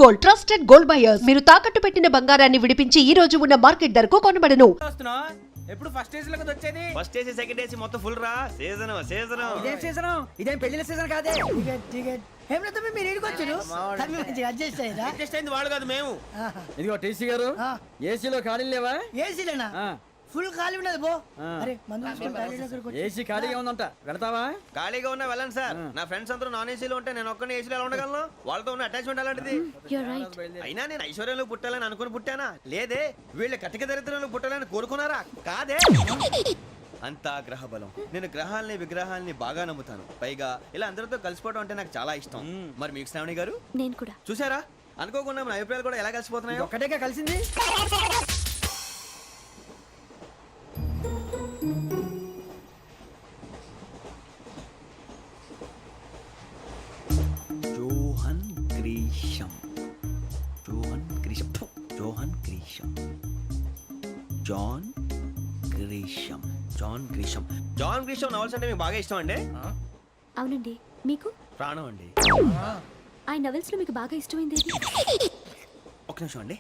Gold, trusted gold buyers. మీరు తాకట్టు పెట్టిన బంగారాన్ని విడిపించి ఈ రోజు ఉన్న మార్కెట్ ధరకు కొనబడను. ఎప్పుడు ఫస్ట్ ఏసీ లోకి వచ్చేది? ఫస్ట్ ఏసీ సెకండ్ ఏసీ మొత్తం ఫుల్ రా. సీజన్ ఇదేం సీజన్? ఇదేం పెళ్లిల సీజన్ కాదే. టికెట్ ఏమిటో మీరు ఇడికొచ్చారు. అడ్జస్ట్ అయ్యారా? అడ్జస్ట్ అయింది వాళ్ళు కాదు మేము. ఇదిగో టీసీ గారు, ఏసీలో ఖాళీ లేవా? ఏసీలేనా? ఫుల్ ఖాళీ ఉన్నది బో. అరే మందు తీసుకొని టాయిలెట్ దగ్గరకు వచ్చి. ఏసీ ఖాళీగా ఉందంట, వెళ్తావా? ఖాళీగా ఉన్నా వెళ్ళండి సార్. నా ఫ్రెండ్స్ అందరూ నాన్ ఏసీలో ఉంటే నేను ఒక్కనే ఏసీలో ఎలా ఉండగలను? వాళ్ళతో ఉన్న అటాచ్మెంట్ అలాంటిది. అయినా నేను ఐశ్వర్యంలో పుట్టాలని అనుకుని పుట్టానా? లేదే. వీళ్ళ కటిక దరిద్రంలో పుట్టాలని కోరుకున్నారా? కాదే. అంతా గ్రహ బలం. నేను గ్రహాలని విగ్రహాలని బాగా నమ్ముతాను. పైగా ఇలా అందరితో కలిసిపోవడం అంటే నాకు చాలా ఇష్టం. మరి మీకు శ్రావణి గారు? నేను కూడా. చూసారా, అనుకోకుండా మన అభిప్రాయాలు కూడా ఎలా కలిసిపోతున్నాయి. ఒక్కటేగా కలిసింది. Johan Grisham, Johan Grisham, Johan Grisham, John Grisham, John Grisham. John Grisham novels అంటే మీకు బాగా ఇష్టం అండి? అవునండి. మీకు? ప్రాణం అండి. ఆ నవెల్స్ లో మీకు బాగా ఇష్టమైంది ఏది? ఒక్క నిమిషం అండి.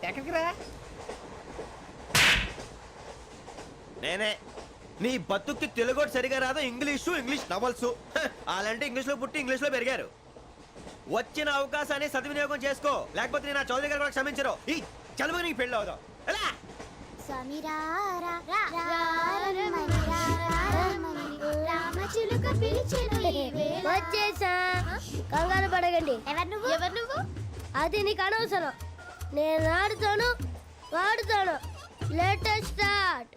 ఎక్కడికి రా? నేనే. నీ బతుక్కి తెలుగు సరిగా రాదు, ఇంగ్లీష్ నవల్స్. అలాంటి ఇంగ్లీష్ లో పుట్టి ఇంగ్లీష్ లో పెరిగారు. వచ్చిన అవకాశాన్ని సద్వినియోగం చేసుకో, లేకపోతే నేను నా చౌదరి గారు కూడా క్షమించరు. ఈ చదువు నీకు పెళ్ళి అవుదాం. ఎలా? వచ్చేసా, కంగారు పడకండి. ఎవరు నువ్వు? అది నీకు అనవసరం. నేను ఆడుతాను, వాడుతాను. Latest start.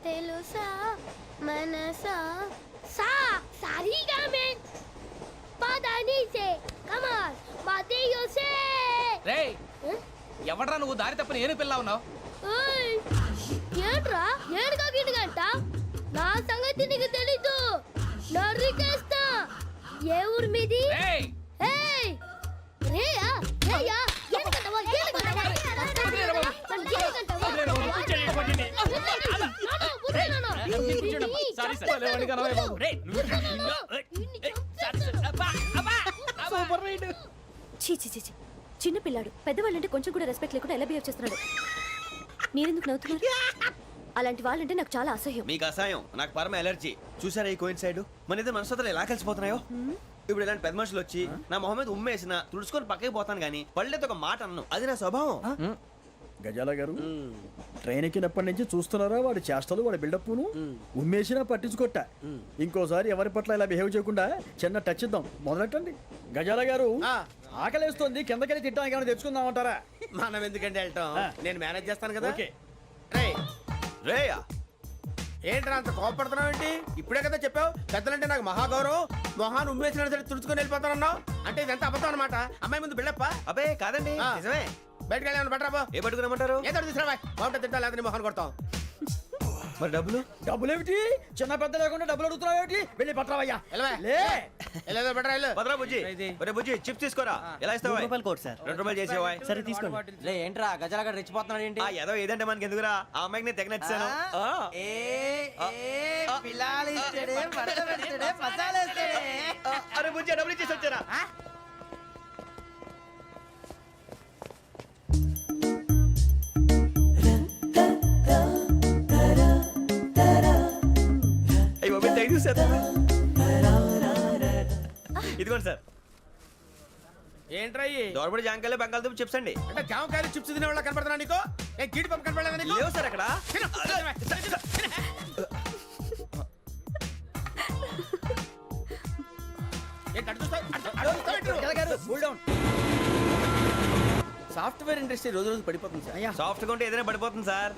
తెలుసా మనసా సా సారీగా మెన్ పదనిసే కమాన్ మదేయోసే. రేయ్, ఎవడ్రా నువ్వు? దారి తప్పని ఏను పిల్ల ఉన్నావు? ఓయ్ ఏంట్రా ఏడుగా గిడుగంట? నా సంగతి నీకు తెలీదు. నరికేస్తా. ఏ ఊరు మీది? రేయ్, ఏయ్ రేయా రేయా ఎందుకంటవా? చీ చీ చీ చీ. చిన్న పిల్లాడు. పెద్దవాళ్ళంటే కొంచెం కూడా రెస్పెక్ట్ లేకుండా ఎలా బిహేవ్ చేస్తున్నాడు. మీరెందుకు నవ్వుతున్నారు? అలాంటి వాళ్ళంటే నాకు చాలా అసహ్యం. మీకు అసహాయం, నాకు పరమ ఎలర్జీ. చూసారా ఈ కోయిన్సైడ్? మన ఇద్దరు మనసులో ఎలా కలిసిపోతున్నాయో. ఇప్పుడు ఇలాంటి పెద్ద మనుషులు వచ్చి నా మొహం మీద ఉమ్మేసిన తుడుచుకొని పక్కకి పోతాను కానీ పళ్ళేతో ఒక మాట అన్ను. అది నా స్వభావం. గజాల గారు, ట్రైన్ ఎక్కినప్పటి నుంచి చూస్తున్నారా వాడి చేష్టలు, వాడి బిల్డప్ను? ఉమ్మేసినా పట్టించుకోట. ఇంకోసారి ఎవరి పట్ల ఇలా బిహేవ్ చేయకుండా చిన్న టచ్ ఇద్దాం. మొదలెట్టండి. గజాల గారు, ఆకలేస్తుంది, కిందకెళ్ళి తిట్టడానికి ఏమైనా తెచ్చుకుందామంటారా? మనం ఎందుకంటే వెళ్తాం, నేను మేనేజ్ చేస్తాను కదా. ఓకే. రేయా, ఏంట్రా అంత కోపడుతున్నావు ఏంటి? ఇప్పుడే కదా చెప్పావు పెద్దలంటే నాకు మహాగౌరవం, మొహాన్ని ఉమ్మేసిన సరే తుడుచుకొని వెళ్ళిపోతానన్నావు. అంటే ఇదంతా అబద్ధం అనమాట. అమ్మాయి ముందు బిళ్ళప్ప. అబ్బే కాదండి, నిజమే. బయటకు వెళ్ళి బట్రాబో. ఏ పట్టుకురమ్మంటారు? ఏదో తీసుకురా, బాగుంటుంది తింటా, లేదా మొహాన్ని కొడతాం. మరి డబ్బులు? డబ్బులు ఏమిటి? చిన్న పెద్ద లేకుండా డబ్బులు అడుగుతున్నావు ఏమిటి? వెళ్ళి పట్టరావయ్యా. వెళ్ళేదో బట్రా వెళ్ళు. భద్రా బుజ్జి, ఒరే బుజ్జి చిప్స్ తీసుకోరా. ఎలా ఇస్తావా? Court sir. 2 రూపాయలు చేసేవా? సరే తీసుకోండి. ఏంట్రా గజాలగా రెచ్చిపోతున్నాడు ఏంటి? ఏదో ఏదంటే మనకి ఎందుకురా, ఆ అమ్మాయికి నేను తెగ నచ్చాను. అరే బుజ్జి, డబ్బులు ఇచ్చేసి వచ్చారా? ఇదిగోండి సార్. ఏంట్రా దోరబడి జాంకాయలు బంగాళదుంప చిప్స్ అండి. అంటే జామకాయలు చిప్స్ తినే వాళ్ళ కనపడుతున్నా నీకు? ఏ జీడి పంపు కనపడలేదా నీకు? లేవు సార్ అక్కడ. సాఫ్ట్వేర్ ఇండస్ట్రీ రోజు రోజు పడిపోతుంది సార్. సాఫ్ట్ గా ఉంటే ఏదైనా పడిపోతుంది సార్.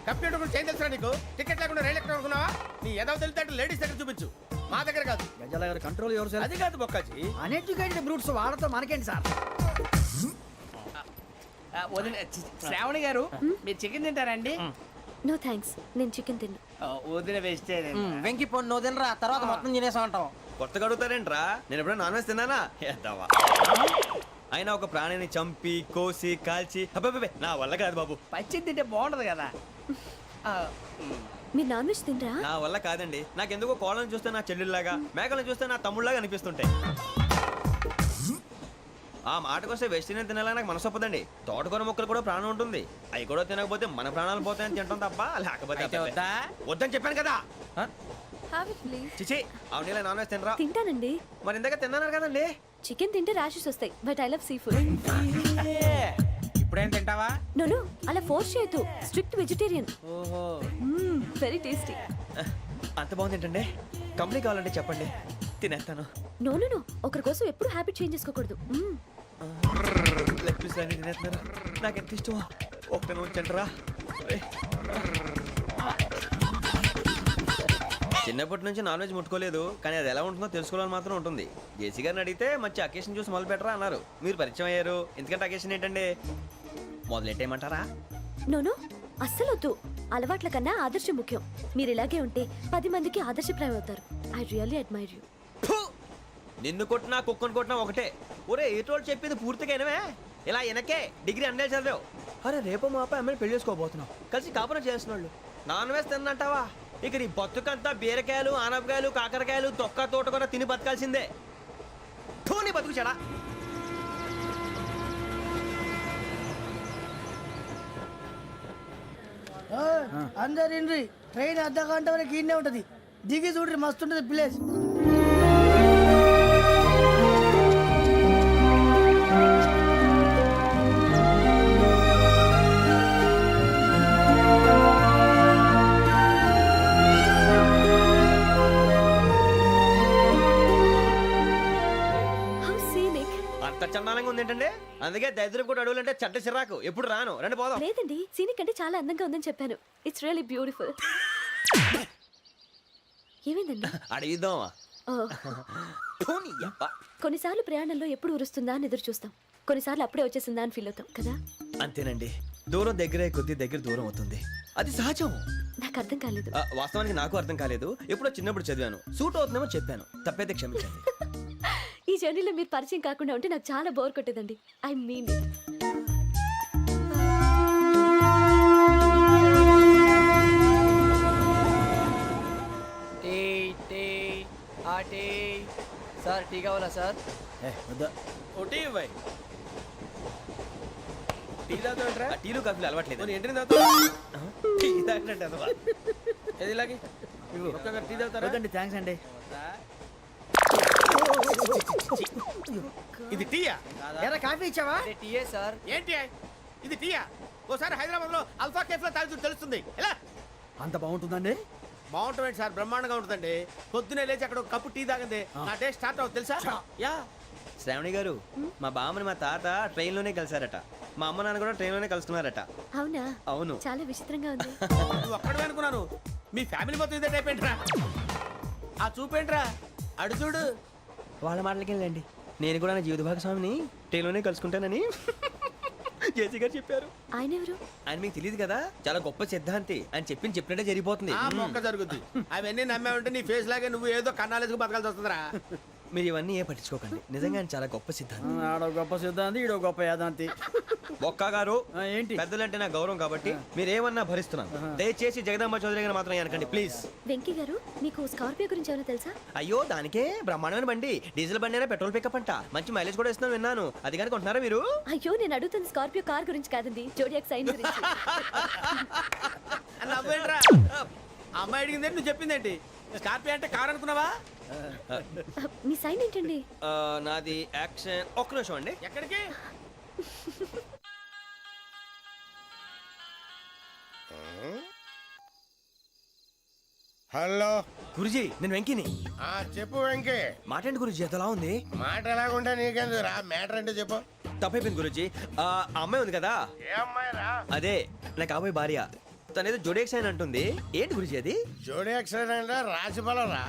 కంప్యూటర్ గురించి ఏం తెలుసా నీకు? టికెట్ లేకుండా రైలు ఎక్కడ అనుకున్నావా? నీ ఏదో తెలితే లేడీస్ దగ్గర చూపించు, మా దగ్గర కాదు. గజాల గారు కంట్రోల్ ఎవరు సార్? అది కాదు బొక్కాజీ. అన్ఎడ్యుకేటెడ్ బ్రూట్స్ వాడతో మనకేంటి సార్? శ్రావణి గారు, మీరు చికెన్ తింటారండి? నో థ్యాంక్స్, నేను చికెన్ తిన్నా. వదిన వేస్తే వెంకి పొన్ను నువ్వు తినరా, తర్వాత మొత్తం తినేసా ఉంటాం. కొత్తగా అడుగుతారేంట్రా? నేను ఎప్పుడైనా నాన్ వెజ్ తిన్నానా? ఎద్దావా. అయినా ఒక ప్రాణిని చంపి కోసి కాల్చి అబ్బబ్బే నా వల్ల కాదు బాబు. పచ్చి తింటే బాగుంటది కదా. మీరు నాన్ వెజ్ తినరా? నా వల్ల కాదండి. నాకెందుకో కోళ్ళని చూస్తే నా చెల్లెళ్ళలాగా, మేకలను చూస్తే నా తమ్ముళ్ళలాగా అనిపిస్తుంటాయి. ఆ మాటకొస్తే వెస్టిరియన్ తినాలని నాకు మనసు ఒప్పదండి. తోటకూర మొక్కలు కూడా ప్రాణం ఉంటుంది. అవి కూడా తినకపోతే మన ప్రాణాలు పోతాయని తింటాం తప్ప లేకపోతే అయితే వద్దా? వద్దని చెప్పాను కదా. Have it please. చిచి అవునీ నాన్ వెజ్ తినరా? తింటానండి. మరి ఇందాక తిన్నాను కదండి. చికెన్ తింటే ర్యాషెస్ వస్తాయి, but I love sea food. ఇప్పుడేం తింటావా? నో అలా ఫోర్స్ చేయొద్దు. Strict vegetarian. ఓహో, వెరీ టేస్టీ. అంత బాగుంది ఏంటండి? కంపెనీ కావాలంటే చెప్పండి, తినేస్తాను. నో ఒకరి కోసం ఎప్పుడు హ్యాబిట్ చేంజ్ చేసుకోకూడదు. లెగ్ పీస్ అన్ని తినేస్తున్నారు. నాకు ఎంత ఇష్టం. ఒకటే ఉంచండిరా. చిన్నప్పటి నుంచి నాన్ వెజ్ ముట్టుకోలేదు, కానీ అది ఎలా ఉంటుందో తెలుసుకోవాలని మాత్రం ఉంటుంది. జేసీ గారిని అడిగితే మంచి అకేషన్ చూసి మొదలు పెట్టరా అన్నారు. మీరు పరిచయం అయ్యారు. ఎందుకంటే అకేషన్ ఏంటండి? మొదలెట్టేయమంటారా? నో అస్సలు వద్దు. అలవాట్ల కన్నా ఆదర్శం ముఖ్యం. మీరు ఇలాగే ఉంటే 10 మందికి ఆదర్శప్రాయం అవుతారు. I really admire you. ఫు! నిన్ను కొట్టినా కుక్కను కొట్టినా ఒకటే. ఒరే ఏటోళ్ళు చెప్పింది పూర్తిగా వినవే. ఇలా వెనకే డిగ్రీ అన్నే చదివావు. అరే రేపు మా అబ్బాయి అమ్మాయిని పెళ్లి చేసుకోబోతున్నావు. కలిసి కాపురం చేసిన వాళ్ళు నాన్ వెజ్ తిన్నంటావా? ఇక నీ బతుకంతా బీరకాయలు, ఆనపకాయలు, కాకరకాయలు, తొక్క తోట కూడా తిని బతకాల్సిందే. నీ బతుకు చెడా. అందరు ఇండ్రి, ట్రైన్ అర్ధ గంట వరకు ఇన్నే ఉంటది. దిగి చూడ్రి, మస్తు ఉంటది ప్లేస్. How scenic. అంత చందానంగా ఉంది ఏంటంటే? అందుకే దరిద్రం కూడా అడవులంటే చెడ్డ చిరాకు. ఎప్పుడు రాను. రండి పోదాం. లేదండి, సీనిక్ అంటే చాలా అందంగా ఉందని చెప్పాను. It's really beautiful. ఏమైందండి? అడిగిద్దాం. ఓ, కొన్నిసార్లు ప్రయాణంలో ఎప్పుడు ఉరుస్తుందా అని ఎదురు చూస్తాం. కొన్నిసార్లు అప్పుడే వచ్చేసిందా అని ఫీల్ అవుతాం కదా. అంతేనండి. దూరం దగ్గరే కొద్ది దగ్గర దూరం అవుతుంది. అది సహజం. నాకు అర్థం కాలేదు. వాస్తవానికి నాకు అర్థం కాలేదు. ఎప్పుడో చిన్నప్పుడు చదివాను. సూట్ అవుతుందేమో చెప్పాను. తప్పైతే క్షమించండి. ఈ జర్నీలో మీరు పరిచయం కాకుండా ఉంటే నాకు చాలా బోర్ కొట్టేదండి. ఐ మీన్ సార్ టీ కావాలా సార్? వద్దా. ఒకటి ఇవ్వాయి. టీ తాగుతాంట్రా? ఆ టీలు కాఫీలు అలవాట్లేదు. ఎంట్రీ తాగుతా. టీ తాగినట్టు అదవా. ఏది ఇలాగే ఒక్కొక్కరు టీ తాగుతారా? వద్దండి, థ్యాంక్స్ అండి. ఇది టీయా? ఎరా కాఫీ ఇచ్చావా? టీయే సార్. ఏంటి ఇది టీయా? ఓసారి హైదరాబాద్ లో అల్ఫా కేఫ్ లో తాగుతూ తెలుస్తుంది. ఎలా అంత బాగుంటుందండి? బాగుంటుంది సార్, బ్రహ్మాండంగా ఉంటుందండి. పొద్దునే లేచి అక్కడ ఒక కప్పు టీ తాగింది నా డే స్టార్ట్ అవుతుంది తెలుసా? యా. శ్రావణి గారు, మా బామ్మని మా తాత ట్రైన్ లోనే కలిసారట. మా అమ్మ నాన్న కూడా ట్రైన్ లోనే కలుసుకున్నారట. అవునా? అవును. చాలా విచిత్రంగా ఉంది. నువ్వు ఒక్కడే అనుకున్నాను. మీ ఫ్యామిలీ మొత్తం ఇదే టైప్ ఏంట్రా? ఆ చూపేంట్రా? అడు చూడు. వాళ్ళ మాటలకి వెళ్ళండి. నేను కూడా నా జీవిత భాగస్వామిని ట్రైన్ లోనే కలుసుకుంటానని జేసీ గారు చెప్పారు. ఆయన ఎవరు? ఆయన మీకు తెలియదు కదా, చాలా గొప్ప సిద్ధాంతి అని చెప్పినట్టే జరిగిపోతుంది. ఆ మొక్క జరుగుద్ది. అవన్నీ నమ్మే ఉంటే నీ ఫేస్ లాగే నువ్వు ఏదో కన్నాలేసుకు బతకాల్సి వస్తుందిరా. మీరు ఇవన్నీ ఏ పట్టించుకోకండి. నిజంగా ఆయన చాలా గొప్ప సిద్ధాంతి. ఆడో గొప్ప సిద్ధాంతి, ఈడో గొప్ప యాదాంతి. ఒక్క గారు, ఏంటి? పెద్దలంటే నా గౌరవం కాబట్టి మీరేమన్నా భరిస్తున్నాను. దయచేసి జగదాంబ చౌదరి గారు మాత్రం అనకండి ప్లీజ్. వెంకీ గారు, మీకు స్కార్పియో గురించి ఏమైనా తెలుసా? అయ్యో దానికే బ్రహ్మాండమైన బండి. డీజిల్ బండి అయినా పెట్రోల్ పికప్ అంట. మంచి మైలేజ్ కూడా ఇస్తున్నాను విన్నాను. అది కానీ కొంటున్నారా మీరు? అయ్యో, నేను అడుగుతుంది స్కార్పియో కార్ గురించి కాదండి, జోడియాక్ సైన్ గురించి. నవ్వేంట్రా? అమ్మాయి అడిగింది నువ్వు చెప్పిందేంటి? స్కార్పియో అంటే కార్ అనుకున్నావా? మీ సైన్ ఏంటండి? నాది యాక్షన్. ఒక్క నిమిషం అండి. ఎక్కడికి? హలో గురుజీ, నేను వెంకిని. చెప్పు వెంకీ. మాటండి గురుజీ, అదలా ఉంది. మాట ఎలాగుంటా నీకెందుకు రా, మ్యాటర్ అంటే చెప్పు. తప్పైపోయింది గురుజీ. ఆ అమ్మాయి ఉంది కదా, ఏ అమ్మాయి రా? అదే నా కాబోయే భార్య. తనేదో జోడేక్స్ అని అంటుంది. ఏంటి గురుజీ అది? జోడి యాక్సిడెంట్ రాసి రా.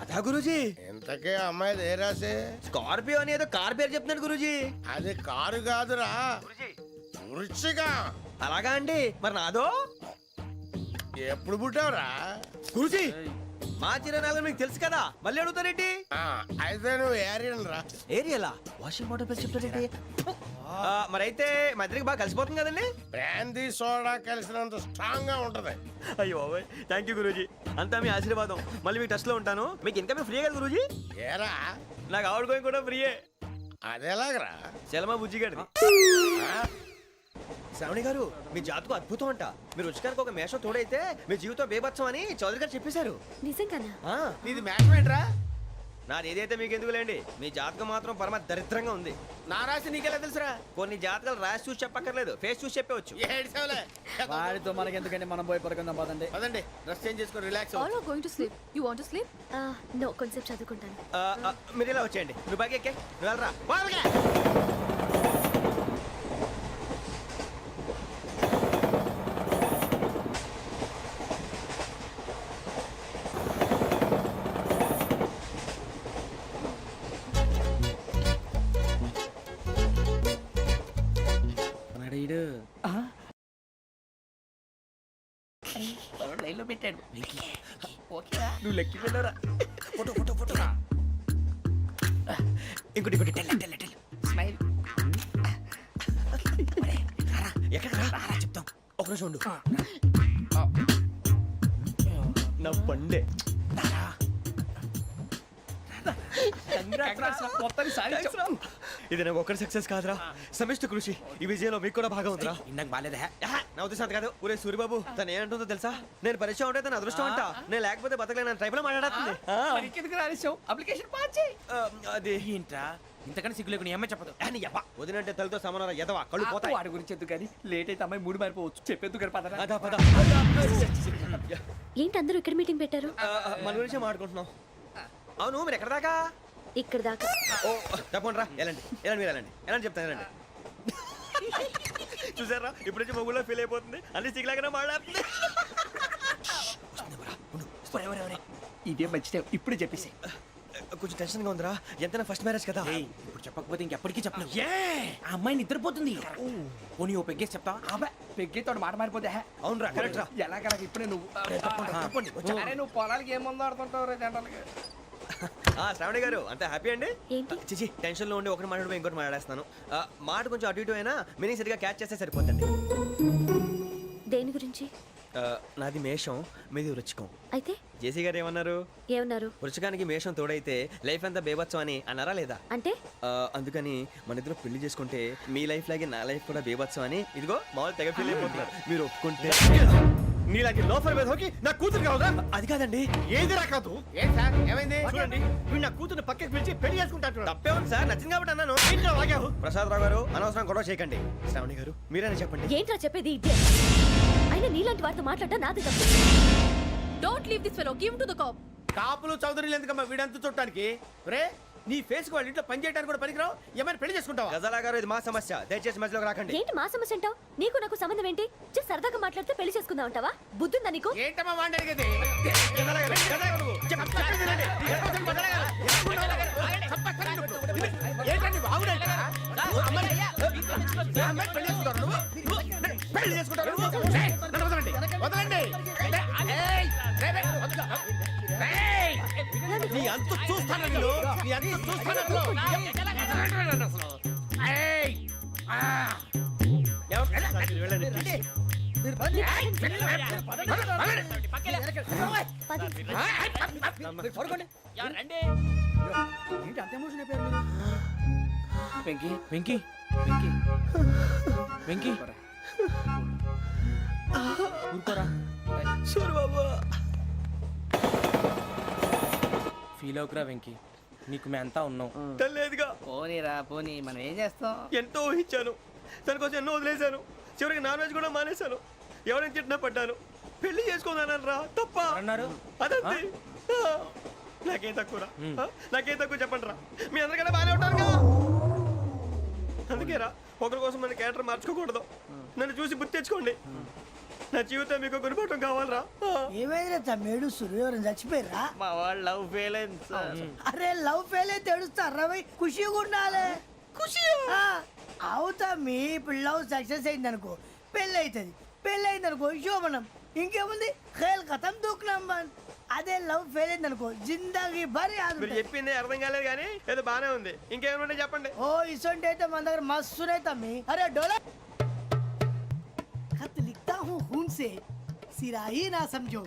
అదా గురుజీ? ఇంతకే అమ్మాయి ఏ రాసి? స్కార్పియో అని ఏదో కార్ పేరు చెప్తున్నాడు గురుజీ. అది కారు కాదురా, వృచ్చిక. అలాగా అండి, మరి నాదో? ఎప్పుడు పుట్టావురా? గురుజీ, మా చిరనాలు మీకు తెలుసు కదా, మళ్ళీ అడుగుతారేంటి? అయితే నువ్వు ఏరియన్ రా. ఏరియాలా? వాషింగ్ వాటర్ పేరు చెప్తారేంటి? మరైతే మా ఇద్దరికి బాగా కలిసిపోతుంది కదండి. బ్రాందీ సోడా కలిసినంత స్ట్రాంగ్ గా ఉంటది. అయ్యో థ్యాంక్ యూ గురూజీ, అంతా మీ ఆశీర్వాదం. మళ్ళీ మీకు టచ్ లో ఉంటాను. మీకు ఇన్కమ్ ఫ్రీ కదా గురూజీ? ఏరా నాకు అవుట్ గోయింగ్ కూడా ఫ్రీయే. అదెలాగరా చలమా బుజ్జి గారిది శ్రావణి గారు మీ జాతకు అద్భుతం అంట. మీరు రుచికారికి ఒక మేషం తోడైతే మీ జీవితం బేబత్సం అని చౌదరి గారు చెప్పేశారు. నిజంగానా? ఆ, నీది మ్యాచ్ ఏంట్రా? నాది ఏదైతే మీకు ఎందుకులేండి, మీ జాతకం మాత్రం పరమ దరిద్రంగా ఉంది. నా రాసి నీకెలా తెలుసురా? కొన్ని జాతకాలు రాసి చూసి చెప్పక్కర్లేదు, ఫేస్ చూసి చెప్పవచ్చు. ఏడ్చావులే. వాడితో మనకి ఎందుకంటే మనం పోయి పడుకుందాం పదండి. పదండి, డ్రెస్ చేంజ్ చేసుకొని relax All are going to sleep. You want to sleep? No, కొంచెం చదువుకుంటాను. మీరు ఇలా వచ్చేయండి. నువ్వు బాగా ఎక్కే, నువ్వు వెళ్ళరా. వాళ్ళకే. లైన్లో పెట్టాడు. నువ్వు లెక్కి వెళ్ళరా. Photo photo photo. ఇంకోటి ఇంకోటి టెల్ స్మైల్. ఎక్కడ రా చెప్తాం. ఒక నిమిషం ఉండు. నా పండే ఇది నాకు ఒక్కరి సక్సెస్ కాదురా, సమిష్టి కృషి. ఈ విజయంలో మీకు కూడా భాగం ఉందిరా. ఇందాక బాగాలేదా? నా ఉద్దేశం అంత కాదు. ఊరే సూరిబాబు తను ఏమంటుందో తెలుసా? నేను పరిచయం ఉంటే తన అదృష్టం అంట. నేను లేకపోతే బతకలేను ట్రైబ్ లో మాట్లాడుతుంది. ఎందుకు రాలేసావు? అప్లికేషన్ పాస్ చేయి. అది ఏంట్రా ఇంతకన్నా సిగ్గు లేకుండా ఏమై చెప్పదు. వదినంటే తలతో సమానం ఎదవా, కళ్ళు పోతాయి. వాడి గురించి ఎందుకు కానీ లేట్ అయితే అమ్మాయి మూడు మారిపోవచ్చు. చెప్పేందుకు గారు పదరా. అదా పద. ఏంటి అందరూ ఇక్కడ మీటింగ్ పెట్టారు? మన గురించే మాట్లాడుకుంటున్నాం. అవును మీరు ఎక్కడ దాకా? ఇక్కడ దాకా. ఓ తప్పకుండా రా. వెళ్ళండి వెళ్ళండి, మీరు వెళ్ళండి వెళ్ళండి చెప్తాను. వెళ్ళండి. చూసారా ఇప్పుడు నుంచి మొగుల్లో ఫీల్ అయిపోతుంది. అన్ని సిగ్లాగానే మాట్లాడుతుంది. ఇదే మంచి టైం. ఇప్పుడే చెప్పేసి. కొంచెం టెన్షన్ గా ఉందిరా. ఎంతైనా ఫస్ట్ మ్యారేజ్ కదా. ఇప్పుడు చెప్పకపోతే ఇంకెప్పటికీ చెప్పను. ఆ అమ్మాయి నిద్రపోతుంది. పోనీ ఓ పెగ్గేసి చెప్తా. అబ్బా పెగ్గేతో మాట మారిపోతే. అవునురా కరెక్ట్ రా. ఎలాగలా ఇప్పుడే నువ్వు. తప్పండి. అరే నువ్వు పొలాలకి ఏం ముందు ఆడుతుంటావు రే జనరల్గా. శ్రావణి గారు అంతా హ్యాపీ అండి? ఏంటి? చిచి టెన్షన్ లో ఉండి ఒకటి మాట్లాడిపోయి ఇంకోటి మాట్లాడేస్తాను. మాట కొంచెం అటు ఇటు అయినా మీనింగ్ సరిగా క్యాచ్ చేస్తే సరిపోతుంది. దేని గురించి? నాది మేషం, మీది వృచ్చికం. అయితే జేసీ గారు ఏమన్నారు? ఏమన్నారు? వృచ్చికానికి మేషం తోడైతే లైఫ్ అంతా బేబత్సం అని అన్నారా లేదా? అంటే అందుకని మన ఇద్దరు పెళ్లి చేసుకుంటే మీ లైఫ్ లాగే నా లైఫ్ కూడా బేబత్సం అని ఇదిగో మామూలు తెగ ఫీల్ అయిపోతున్నారు. మీరు ఒప్పుకుంటే నీలాంటి లోఫర్ మీద హోకి నా కూతురు కావదా? అది కాదండి. ఏది రాకదు ఏం సార్ ఏమైంది? చూడండి వీడు నా కూతురు పక్కకి పిలిచి పెళ్లి చేసుకుంటాడు. తప్పే ఉంది సార్, నచ్చింది కాబట్టి అన్నాను. ప్రసాద్ రావు గారు అనవసరం గొడవ చేయకండి. శ్రావణి గారు మీరైనా చెప్పండి. ఏంట్రా చెప్పేది? ఇదే అయినా నీలాంటి వారితో మాట్లాడటం నాది తప్పు. Don't leave this fellow, give to the cop. కాపులు చౌదరిలు ఎందుకమ్మా వీడంతా చూడటానికి? రే నీ ఫేస్ వాళ్ళ ఇంట్లో పని చేయడానికి కూడా పనికిరావు. ఏమైనా పెళ్లి చేసుకుంటావా? గజాలా గారు ఇది మా సమస్య, దయచేసి మధ్యలోకి రాకండి. ఏంటి మా సమస్య అంటావు? నీకు నాకు సంబంధం ఏంటి? జస్ట్ సరదాగా మాట్లాడితే పెళ్లి చేసుకుందాం అంటావా? బుద్ధుందా నీకు? ఏంటమ్మా వాడిని అడిగేది? గజాలా గారు, గజాలా గారు నువ్వు. చెప్పండి వినండి. ఏంటండి బాగుండేట? అమ్మాయి పెళ్లి చేసుకుంటారు నువ్వు? పెళ్లి చేసుకుంటారు నువ్వు? ఏయ్, నన్ను వదలండి వదలండి. ఏయ్, రే, రే, వదలు. ఏయ్, నీ అంత చూస్తాను నేను. నీ అంత చూస్తాను అసలు. ఏయ్, ఆ. వెళ్ళండి. ఏంటి అంత ఎమోషన్ అయిపోయారు మీరు? వెంకీ వెంకీ వెంకీ వెంకీ ఊరుకోరా. సూరిబాబు ఫీల్ అవుకురా వెంకీ. నీకు మేమంతా ఉన్నాం. తెలియదుగా. పోనీరా పోనీ, మనం ఏం చేస్తాం? ఎంతో ఊహించాను, తన కోసం ఎన్నో వదిలేశాను. చివరికి నాన్ వెజ్ కూడా మానేశాను. ఎవరైనా తిట్టినా పడ్డాను. పెళ్లి చేసుకున్నాను రా. తప్ప అన్నారు? అదంతే. నాకేం తక్కువ రా, నాకేం తక్కువ చెప్పండి రా. మీ అందరికన్నా బాగానే ఉంటారుగా. అందుకే రా ఒకరి కోసం మన క్యారెక్టర్ మార్చుకోకూడదు. నన్ను చూసి గుర్తు తెచ్చుకోండి. నా జీవితం మీకు గురిపటం కావాలరా. ఏమైందిరా తమ్మేడు సూర్యవరం చచ్చిపోయిరా? మా వాళ్ళు లవ్ ఫెయిల్ అయింది సార్. అరే లవ్ ఫెయిల్ అయితే ఏడుస్తారా భయ్? ఖుషిగా ఉండాలి. ఖుషి అవుతా. మీ ఇప్పుడు లవ్ సక్సెస్ అయింది అనుకో పెళ్ళి అవుతుంది. పెళ్ళి అయింది అనుకో శోభనం. ఇంకేముంది ఖేల్ కథం దూకునాం బాన్. అదే లవ్ ఫెయిల్ అయింది అనుకో జిందాగీ భారీ మీరు చెప్పింది అర్థం కాలేదు కానీ ఏదో బానే ఉంది. ఇంకేమైనా చెప్పండి. ఓ ఇసొంటి అయితే మన దగ్గర మస్తు తమ్మి. అరే డోలా खत लिखता हूँ खून से सिरा ही ना समझो,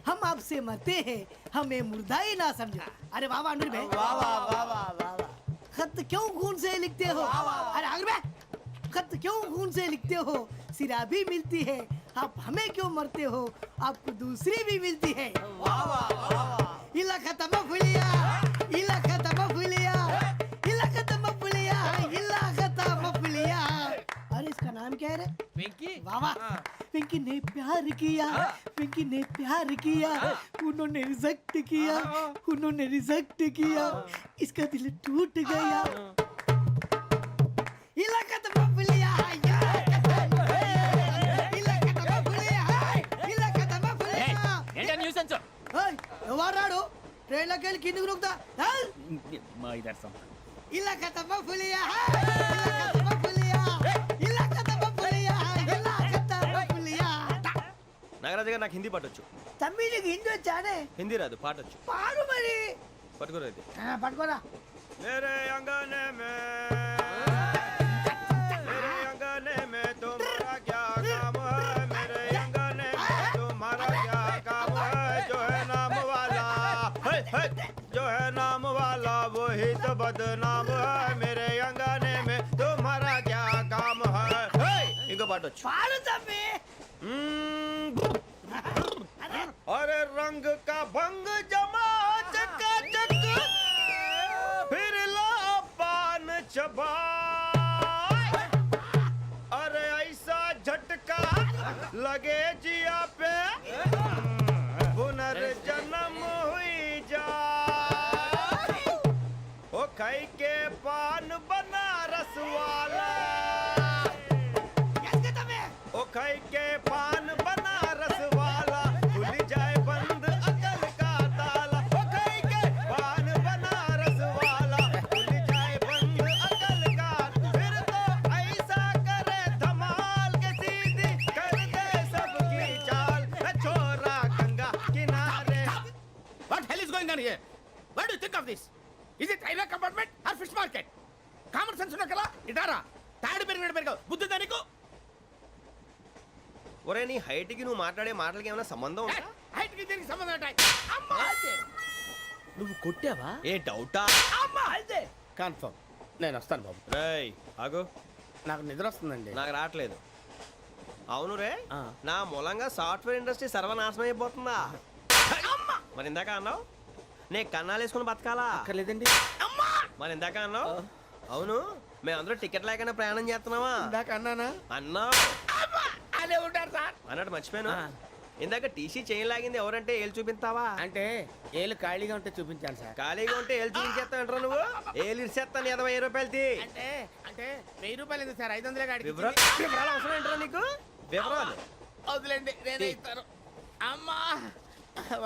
हम आपसे मरते हैं हमें मुर्दा ही ना समझो. अरे वाह वाह अनुर भाई, वाह वाह वाह वाह वाह वाह. खत क्यों खून से लिखते हो? अरे आगे बे! खत क्यों खून से लिखते हो? सिरा भी मिलती है, आप हमें क्यों मरते हो? आपको दूसरी भी मिलती है। इला खत्म फुलिया, इला खत्म फुलिया, इला खत्म फुलिया, इला खत्म फुलिया। अरे इसका नाम क्या है रे? వెంకీ वाह वाह, पिंकी ने प्यार किया, पिंकी ने प्यार किया, उन्होंने रिजेक्ट किया, उन्होंने रिजेक्ट किया, इसका दिल टूट गया। इलाका तो बबलिया, इलाका तो बबलिया, इलाका तो बबलिया। ఏంటా న్యూసెన్స్ ओए, ఎవరు రాడు? ట్రైన్లోకి వెళ్ళి కిందికి నొక్కుతా. మా ఇదర్శం ఇలాకా तो बबलिया, इलाका तो बबलिया, इलाका तो बबलिया, इलाका तो बबलिया। నాగరాజు గారు నాకు హిందీ పాటొచ్చు. తమ్మి నీకు హిందీ వచ్చానే? హిందీ రాదు పాటొచ్చు. పాడు మరి. పట్టుకోరా ఇది. పట్టుకోరా. मेरे अंगने में मेरे अंगने में तुम्हारा क्या काम है? मेरे अंगने में तुम्हारा क्या काम है? जो है नाम वाला जो है नाम वाला वही तो बदनाम है. मेरे अंगने में तुम्हारा क्या काम है? इनको पाटो పాడు తమ్మి. अरे रंग का भंग जमा चकाचक फिर ला पान चबा. अरे ऐसा झटका लगे जिया पे पुनर्जन्म हुई जा. ओ खाई के पान बनारस वाला, ओ खाई के पान बनारस वाला खुल जाए बंद अकल का ताला. ओ खाई के पान बनारस वाला खुल जाए बंद अकल का. फिर तो ऐसा करे धमाल के सीधी कर दे सबकी चाल. छोरा गंगा किनारे. What hell is going on here? What do you think of this? Is it railway compartment or fish market? Common sense ఉన్న కదా ఇటారా తాడు పెరిగినట్టు పెరగవు బుద్ధి దానికి. ఒరే నీ హైట్ కి నువ్వు మాట్లాడే మాటలకి ఏమైనా సంబంధం ఉందా? హైట్ కి దీనికి సంబంధం ఉంటాయి. అమ్మా నువ్వు కొట్టావా? ఏ డౌటా? అమ్మా అయితే కన్ఫర్మ్ నేను వస్తాను బాబు. రేయ్ ఆగు, నాకు నిద్ర వస్తుందండి. నాకు రావట్లేదు. అవును రే, ఆ. నా మూలంగా సాఫ్ట్వేర్ ఇండస్ట్రీ సర్వనాశనం అయిపోతుందా? మరి ఇందాక అన్నావు నే కన్నాలు వేసుకుని బతకాలా? అక్కర్లేదండి. మరి ఇందాక అన్నావు అవును మేమందరూ టికెట్ లేకుండా ప్రయాణం చేస్తున్నావా? ఇందాక అన్నానా? అన్నావు. అదే ఉంటారు సార్. అన్నట్టు మర్చిపోయాను. ఆ. ఇందాక టీసీ చేయి లాగింది ఎవరంటే ఏళ్ళు చూపిస్తావా? అంటే ఏళ్ళు ఖాళీగా ఉంటే చూపించాను సార్. ఖాళీగా ఉంటే ఏళ్ళు చూపించేస్తానంటారా నువ్వు? ఏళ్ళు ఇచ్చేస్తాను 20 రూపాయలది. అంటే అంటే 1000 రూపాయలు ఎందుకు సార్? 500 గాడికి వివరాలు వివరాలు అవసరం ఏంటరా నీకు? వివరాలు వదిలేండి నేనే ఇస్తాను. అమ్మా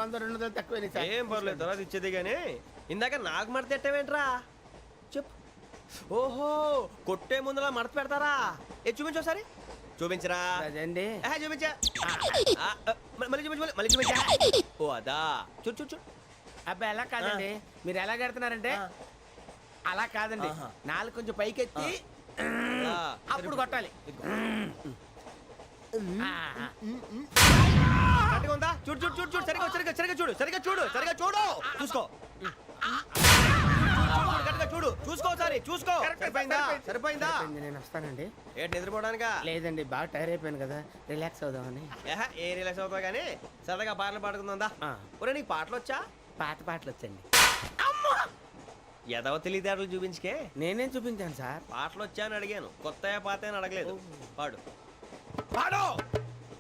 100-200 తక్కువ సార్. ఏం పర్లేదు తర్వాత ఇచ్చేది కానీ ఇందాక నాకు మడత ఎట్టవేంట్రా చెప్పు. ఓహో కొట్టే ముందులా మడత పెడతారా? ఏ చూపించు ఒకసారి. చూపించరా? అదండి. చూపించా. మళ్ళీ చూపించు మళ్ళీ చూపించా. ఓ అదా చూడు చూడు చూడు. అబ్బాయి ఎలా కాదండి, మీరు ఎలా కడుతున్నారంటే అలా కాదండి. నాలుగు కొంచెం పైకెత్తి అప్పుడు కొట్టాలి. కరెక్ట్గా ఉందా? చూడు చూడు చూడు చూడు సరిగా సరిగా సరిగా చూడు సరిగా చూడు సరిగా చూడు చూసుకో. కరెక్ట్గా చూడు చూసుకో ఒకసారి చూసుకో. సరిపోయిందా? సరిపోయిందా? నేను వస్తానండి. ఏంటి నిద్రపోవడానికా? లేదండి బాగా టైర్ అయిపోయాను కదా, రిలాక్స్ అవుదామని. ఏ రిలాక్స్ అవుతావు కానీ సరదాగా పాటలు పాడుకుందా? ఆ. ఒరే నీకు పాటలు వచ్చా? పాత పాటలు వచ్చండి. ఎదవ తెలివితేటలు చూపించుకే. నేనేం చూపించాను సార్? పాటలు వచ్చా అని అడిగాను, కొత్త పాత అని అడగలేదు. పాడు పాడు.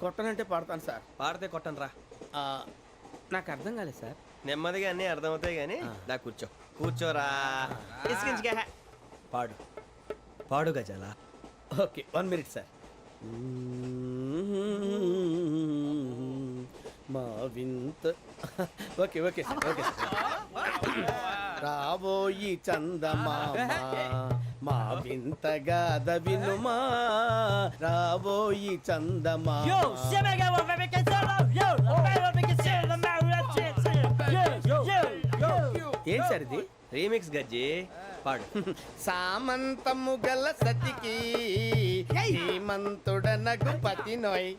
కొట్టనంటే పాడతాను సార్. పాడితే కొట్టను రా. నాకు అర్థం కాలేదు సార్. నెమ్మదిగా అన్నీ అర్థమవుతాయి కానీ దా కూర్చో. కూర్చోరా. ఇసుకించుకే. పాడు పాడు గజాల. Okay 1 minute sir. మా వింత okay okay sir okay sir. రాబోయి చందమామ మా వింతగా వినుమా, రాబోయి చందమామ. ఏం సార్ ఇది? రీమిక్స్ గజ్జి. పాడు. సామంతము గల సతికి శ్రీమంతుడనగు పతి నోయ్.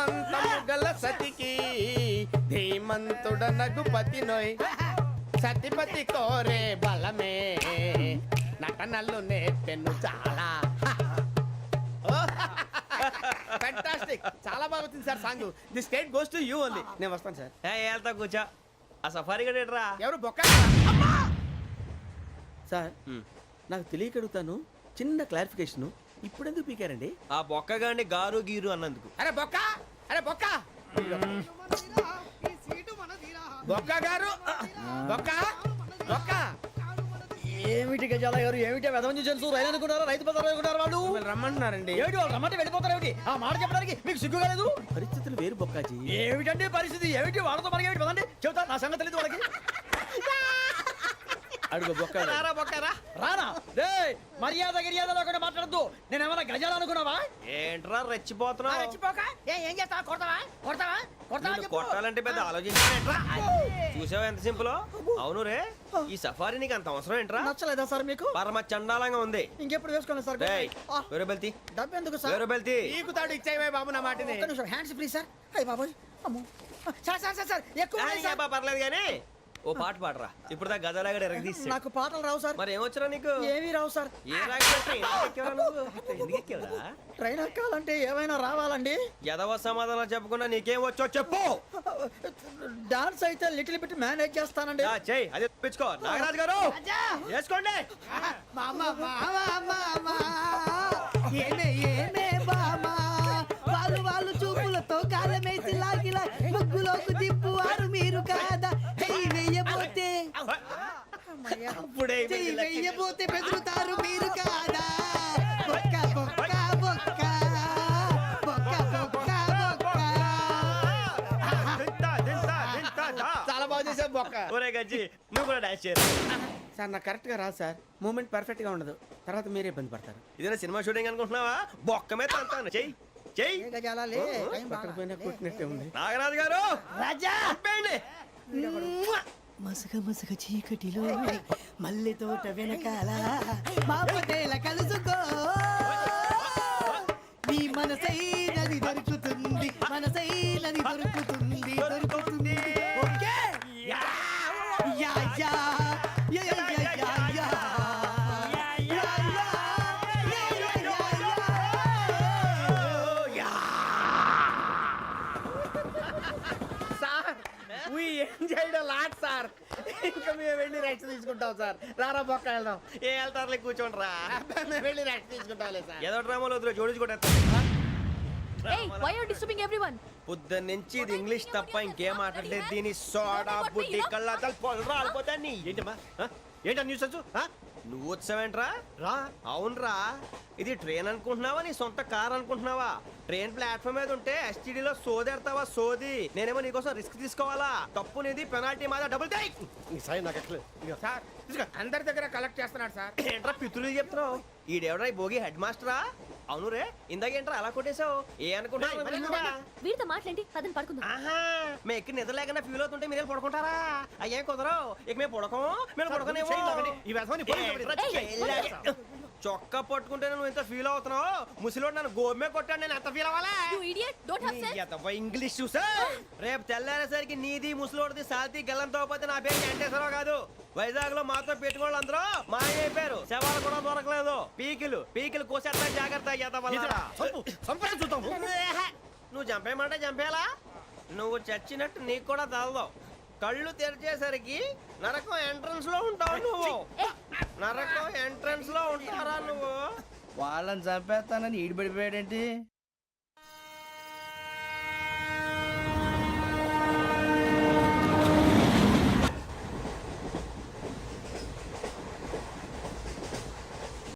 ధీమంతము గల సతికి ధీమంతుడ నగుపతి నోయ్ సతిపతి కోరే బలమే నటనలు నేర్పెను చాలా ఫ్యాంటాస్టిక్ చాలా బాగా వచ్చింది sir song the state goes to you only నేను వస్తాను సార్ వెళ్తా కూర్చో ఆ సఫారీ గడేట్రా ఎవరు బొక్క సార్ నాకు తెలియక అడుగుతాను చిన్న క్లారిఫికేషన్ ఇప్పుడు ఎందుకు పీకారండి ఆ బొక్కగాడిని గారు గీరు అన్నందుకు. అరే బొక్క అరే బొక్క బొక్క గారు బొక్క బొక్క ఏమిటి గజాల గారు ఏమిటి వెదవం చూసాను రైలు అనుకున్నారా రైతు బజార్ అనుకున్నారు వాళ్ళు మిమ్మల్ని రమ్మంటున్నారండి ఏమిటి వాళ్ళు రమ్మంటే వెళ్ళిపోతారు ఏమిటి ఆ మాట చెప్పడానికి మీకు సిగ్గు కాలేదు పరిస్థితులు వేరు బొక్కాజీ ఏమిటండి పరిస్థితి ఏమిటి వాళ్ళతో మనకి ఏమిటి పదండి చెబుతా నా సంగతి తెలియదు వాళ్ళకి అడుగు బొక్క రారా బొక్కరా. రానా రే మర్యాద గిర్యాద లేకుండా మాట్లాడద్దు నేను ఏమైనా గజాలు అనుకున్నావా ఏంట్రా రెచ్చిపోతున్నావు? ఏం చేస్తావా కొడతావా కొడతావా కొడతావా నిన్ను చెప్పు. కొట్టాలంటే పెద్ద ఆలోచించానేంట్రా? చూసావా ఎంత సింపుల్. అవును రే ఈ సఫారీ నీకు అంత అవసరం ఏంట్రా? నచ్చలేదా సార్ మీకు పరమ చండాలంగా ఉంది. ఇంకెప్పుడు వేసుకోండి సార్ డేయ్, వేరే బెల్తి డబ్బు ఎందుకు సార్ వేరే బెల్తి. ఈకుతాడు ఇచ్చేవే బాబు నా మాటని ఒక్క నిమిషం హ్యాండ్స్ ఫ్రీ సార్ అయ్యి బాబోయ్ అమ్మో సార్ సార్ సార్ సార్ ఎక్కువ ఉన్నాయి సార్. పర్లేదు కానీ ఓ పాట పాడరా. ఇప్పుడు దా గదలాగడ ఎరగ తీసి నాకు పాటలు రావు సార్ మరి ఏమొచ్చరా నీకు? ఏమీ రావు సార్ ఏ ఎందుకు ఎక్కావురా? ట్రైన్ ఎక్కాలంటే ఏమైనా రావాలండి ఎదవ సమాధానం చెప్పకుండా నీకేం వచ్చో చెప్పు. డాన్స్ అయితే లిటిల్ బిట్ మేనేజ్ చేస్తానండి చెయ్యి అదే తెప్పించుకో. నాగరాజు గారు వేసుకోండి. ఏమే ఏమే బామా వాళ్ళు వాళ్ళు చూపులతో కాలమేసి లాగిలా ముగ్గులోకి తిప్పువారు మీరు కాదా చెయ్యి వెయ్యబోతే అప్పుడే చెయ్యి వెయ్యబోతే బెదురుతారు మీరు కాదా బొక్క బొక్క బొక్క బొక్క బొక్క బొక్క చాలా బాగా చేసావు బొక్క ఒరే గజ్జి నువ్వు కూడా డాన్స్ చేయరా. సార్ నాకు కరెక్ట్ గా రాదు సార్ మూమెంట్ పర్ఫెక్ట్ గా ఉండదు తర్వాత మీరే ఇబ్బంది పడతారు ఇదేనా సినిమా షూటింగ్ అనుకుంటున్నావా? బొక్క మీద అంటాను. చెయ్యి చెయ్యి. గజాలాలే టైం పక్కన పోయినా కొట్టినట్టే ఉంది నాగరాజు గారు రాజా ఆపేయండి. మసగ మసగ చీకటిలో మల్లె తోట వెనకాల మా పటేల కలుసుకో నీ మనసైనది దొరుకుతుంది మనసైనది దొరుకుతుంది దొరుకుతుంది okay yeah yeah yeah yeah yeah yeah yeah sir we enjoyed lot sir ఇంకా మేము వెళ్ళి రెస్ట్ తీసుకుంటాం సార్ రారా బొక్క వెళ్దాం ఏ వెళ్తారులే కూర్చోండి రా. మేము వెళ్ళి రెస్ట్ తీసుకుంటాంలే సార్ ఏదో డ్రామాలో వద్దు జోడించుకుంటా. Hey, why are you disturbing everyone? పొద్దున్న నుంచి ఇది ఇంగ్లీష్ తప్ప ఇంకేం మాట్లాడలేదు. దీని సోడా బుడ్డి కళ్ళతలు పొలరా అల్పోతాన్ని. ఏంటమ్మా ఏంటా న్యూస్ వచ్చు? నువ్వు వచ్చావేంట్రా? రా. అవునరా ఇది ట్రైన్ అనుకుంటున్నావా నీ సొంత కార్ అనుకుంటున్నావా? ట్రైన్ ప్లాట్ఫామ్ మీద ఉంటే ఎస్టీడీలో సోదేడతావా సోది. నేనేమో నీకోసం రిస్క్ తీసుకోవాలా? తప్పు నీది పెనాల్టీ మాదా డబుల్ టై. సార్ తీసుకో. అందరి దగ్గర కలెక్ట్ చేస్తున్నాడు సార్ ఏంట్రా పితులు చెప్తున్నావు? ఈడెవడ్రా ఈ భోగి హెడ్ మాస్టరా? అవును రే ఇందాకేంట్రా అలా కొట్టేశావు? ఏ అనుకుంటున్నా? వీరితో మాట్లాడి అతను పడుకుందాం. ఆహా మేము ఎక్కడ నిద్ర లేకుండా ఫీల్ అవుతుంటే మీరు పడుకుంటారా? అయ్యేం కుదరవు. ఇక మేము పడకం మేము పడకనేమో. చొక్కా పట్టుకుంటే నువ్వు ఎంత ఫీల్ అవుతున్నావు? ముసలివాడు నన్ను గోమే కొట్టాడు నేను ఎంత ఫీల్ అవ్వాలా? You idiot, don't have sense. English చూసా రేపు తెల్లారేసరికి నీది ముసలోడిది సాల్తీ గల్లంతో పోతే నా పేరు వెంకటేశ్వరరావు కాదు. వైజాగ్ లో మాతో పెట్టుకోళ్ళు అందరూ మాయైపోయారు. శవాలు కూడా దొరకలేదు. పీకిలు కోసేస్తా జాగ్రత్త. నువ్వు చంపేయమంటే చంపేలా? నువ్వు చచ్చినట్టు నీకు కూడా తగదు. కళ్ళు తెరిచేసరికి నరకం ఎంట్రన్స్ లో ఉంటావు నువ్వు. నరకం ఎంట్రన్స్ లో ఉంటారా నువ్వు? వాళ్ళని చంపేస్తానని ఈడిపడిపోయాడేంటి?